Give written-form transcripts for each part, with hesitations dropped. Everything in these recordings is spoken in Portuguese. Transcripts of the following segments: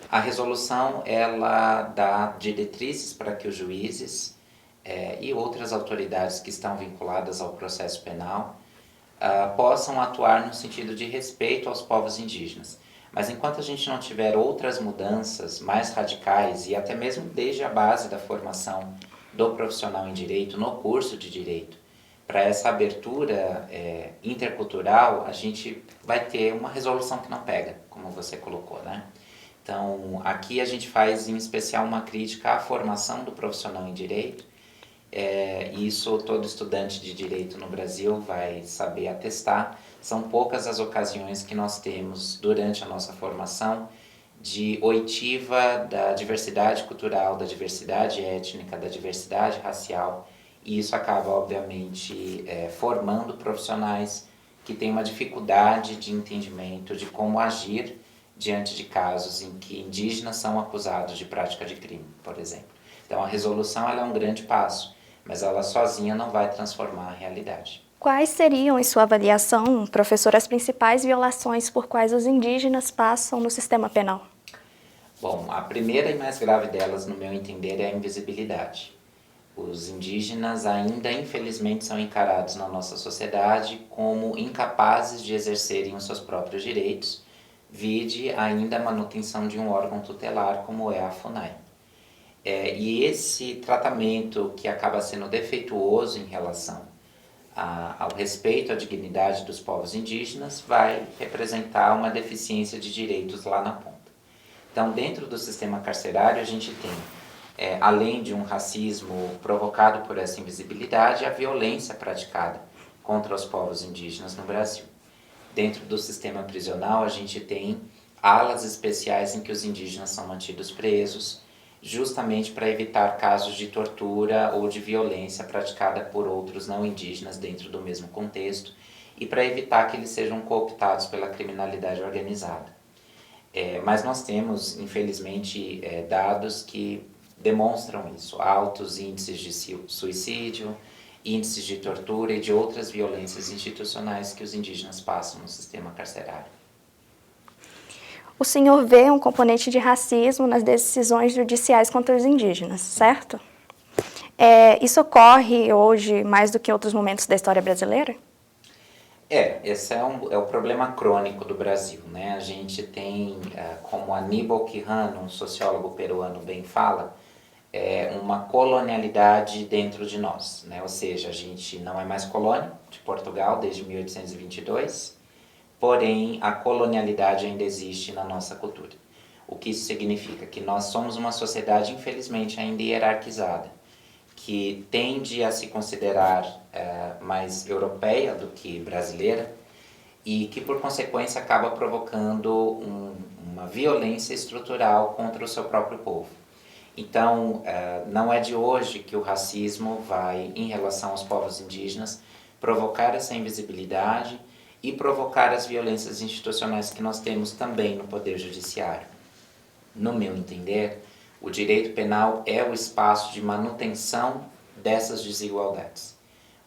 A resolução, ela dá diretrizes para que os juízes e outras autoridades que estão vinculadas ao processo penal possam atuar no sentido de respeito aos povos indígenas. Mas enquanto a gente não tiver outras mudanças mais radicais, e até mesmo desde a base da formação do profissional em direito, no curso de direito, para essa abertura intercultural, a gente vai ter uma resolução que não pega, como você colocou, né? Então, aqui a gente faz em especial uma crítica à formação do profissional em direito. Isso todo estudante de direito no Brasil vai saber atestar. São poucas as ocasiões que nós temos durante a nossa formação de oitiva da diversidade cultural, da diversidade étnica, da diversidade racial, e isso acaba, obviamente, formando profissionais que têm uma dificuldade de entendimento de como agir diante de casos em que indígenas são acusados de prática de crime, por exemplo. Então, a resolução ela é um grande passo, mas ela sozinha não vai transformar a realidade. Quais seriam, em sua avaliação, professor, as principais violações por quais os indígenas passam no sistema penal? Bom, a primeira e mais grave delas, no meu entender, é a invisibilidade. Os indígenas ainda, infelizmente, são encarados na nossa sociedade como incapazes de exercerem os seus próprios direitos, vide ainda a manutenção de um órgão tutelar como é a FUNAI. E esse tratamento que acaba sendo defeituoso em relação ao respeito à dignidade dos povos indígenas vai representar uma deficiência de direitos lá na ponta. Então, dentro do sistema carcerário, a gente tem, além de um racismo provocado por essa invisibilidade, a violência praticada contra os povos indígenas no Brasil. Dentro do sistema prisional, a gente tem alas especiais em que os indígenas são mantidos presos, justamente para evitar casos de tortura ou de violência praticada por outros não indígenas dentro do mesmo contexto e para evitar que eles sejam cooptados pela criminalidade organizada. Mas nós temos, infelizmente, dados que demonstram isso, altos índices de suicídio, índices de tortura e de outras violências institucionais que os indígenas passam no sistema carcerário. O senhor vê um componente de racismo nas decisões judiciais contra os indígenas, certo? Isso ocorre hoje mais do que em outros momentos da história brasileira? Esse é o problema crônico do Brasil, né? A gente tem, como Aníbal Quijano, um sociólogo peruano, bem fala, uma colonialidade dentro de nós, né? Ou seja, a gente não é mais colônia de Portugal desde 1822, porém a colonialidade ainda existe na nossa cultura. O que isso significa? Que nós somos uma sociedade, infelizmente, ainda hierarquizada, que tende a se considerar mais europeia do que brasileira e que, por consequência, acaba provocando uma violência estrutural contra o seu próprio povo. Então, não é de hoje que o racismo vai, em relação aos povos indígenas, provocar essa invisibilidade e provocar as violências institucionais que nós temos também no Poder Judiciário. No meu entender, o direito penal é o espaço de manutenção dessas desigualdades.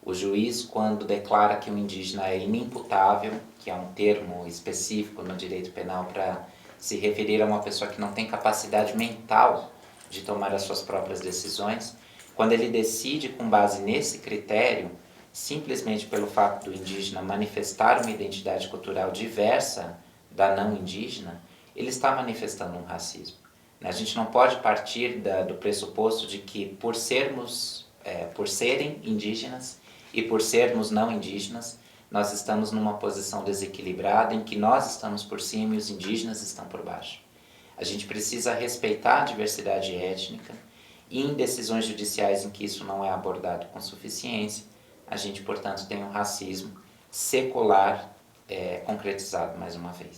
O juiz, quando declara que o indígena é inimputável, que é um termo específico no direito penal para se referir a uma pessoa que não tem capacidade mental de tomar as suas próprias decisões, quando ele decide com base nesse critério, simplesmente pelo fato do indígena manifestar uma identidade cultural diversa da não indígena, ele está manifestando um racismo. A gente não pode partir do pressuposto de que por serem indígenas e por sermos não indígenas, nós estamos numa posição desequilibrada em que nós estamos por cima e os indígenas estão por baixo. A gente precisa respeitar a diversidade étnica e em decisões judiciais em que isso não é abordado com suficiência, a gente, portanto, tem um racismo secular concretizado mais uma vez.